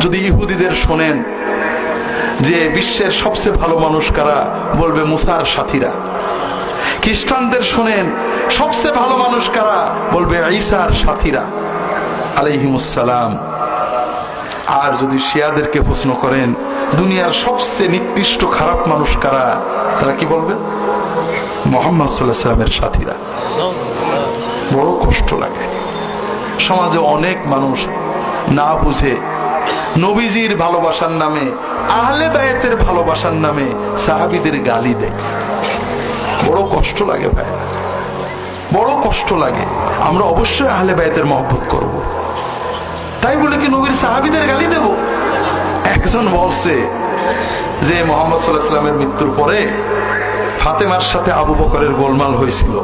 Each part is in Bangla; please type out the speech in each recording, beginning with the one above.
যদি ইহুদিদের শোনেন যে বিশ্বের সবচেয়ে ভালো মানুষ কারা, বলবে মুসার সাথীরা। খ্রিস্টানদের শোনেন সবচেয়ে ভালো মানুষ কারা, বলবে ঈসার সাথীরা আলাইহিমুসসালাম। আর যদি শিয়াদেরকে প্রশ্ন করেন দুনিয়ার সবচেয়ে নিকৃষ্ট খারাপ মানুষ কারা, তারা কি বলবে? মুহাম্মদ সাল্লাল্লাহু আলাইহি ওয়াসাল্লামের সাথীরা। বড় কষ্ট লাগে। সমাজে অনেক মানুষ না বুঝে নবীজির ভালোবাসার নামে, আহলে বায়াতের ভালোবাসার নামে সাহাবীদের গালি দেয়। বড় কষ্ট লাগে ভাই, বড় কষ্ট লাগে। আমরা অবশ্যই আহলে বায়াতের মহব্বত করব, তাই বলে কি নবীর সাহাবীদের গালি দেব? একজন বলছে যে মুহাম্মদ সাল্লাল্লাহু আলাইহি ওয়াসাল্লামের মৃত্যুর পরে ফাতেমার সাথে আবু বকরের গোলমাল হয়েছিল।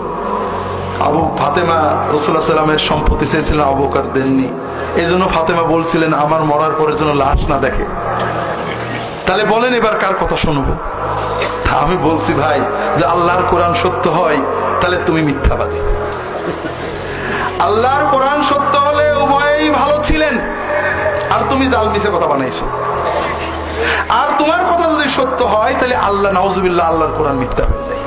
ফাতেমা রাসূলুল্লাহ সাল্লাল্লাহু আলাইহি ওয়াসাল্লামের সম্পত্তি চেয়েছিলেন, আবু বকর দেননি। এই জন্য ফাতেমা বলছিলেন আমার মরার পরে যেন লাশ না দেখে। তাহলে বলেন এবার কার কথা শুনবো? আমি বলছি ভাই, যে আল্লাহর কোরআন সত্য হয় তাহলে তুমি মিথ্যাবাদী। আল্লাহর কোরআন সত্য হলে উভয়েই ভালো ছিলেন, আর তুমি জাল মিছে কথা বানাইছো। আর তোমার কথা যদি সত্য হয় তাহলে আল্লাহ নাউজুবিল্লাহ, আল্লাহর কোরআন মিথ্যা হয়ে যায়।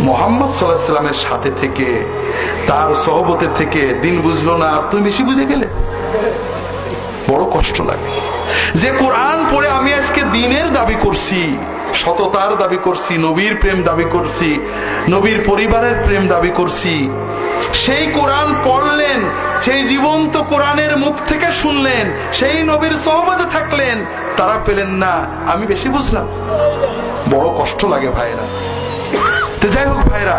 মুহাম্মদ সাল্লাল্লাহু আলাইহি ওয়াসাল্লামের সাথে থেকে, তার সহবতে থেকে দিন বুঝলো না, তুমি বেশি বুঝে গেলে। বড় কষ্ট লাগে যে কোরআন পড়ে আমি আজকে দিনের দাবি করছি, সততার দাবি করছি, নবীর প্রেম দাবি করছি, নবীর পরিবারের প্রেম দাবি করছি। সেই কোরআন পড়লেন, সেই জীবন্ত কোরআনের মুখ থেকে শুনলেন, সেই নবীর সহবতে থাকলেন, তারা পেলেন না, আমি বেশি বুঝলাম। বড় কষ্ট লাগে ভাইরা। তো যাই হোক ভাইরা,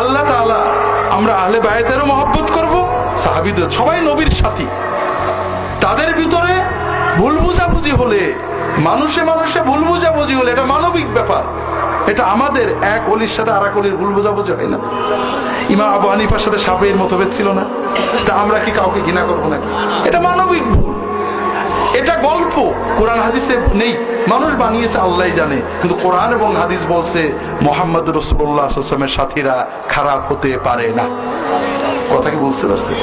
আল্লাহ তাআলা আমরা আহলে বায়াতেরও মহব্বত করব, সাহাবীদের, সবাই নবীর সাথী। তাদের ভিতরে ভুল বুঝাবুঝি হলে, মানুষে মানুষে ভুল বুঝাবুঝি হলে, এটা মানবিক ব্যাপার। এটা আমাদের এক অলির সাথে আর এক অলির ভুল বুঝাবুঝি হয় না। ইমাম আবু হানিফার সাথে সাফেঈর মতভেদ ছিল না, তা আমরা কি কাউকে ঘৃণা করবো নাকি? এটা মানবিক ভুল, এটা গল্প, কোরআন হাদিসে নেই, মানুষ বানিয়েছে, আল্লাহই জানে। কিন্তু কোরআন এবং হাদিস বলছে মুহাম্মদ রাসূলুল্লাহ সাল্লাল্লাহু আলাইহি ওয়াসাল্লামের সাথীরা খারাপ হতে পারে না। কথা কি বলতে পারছে?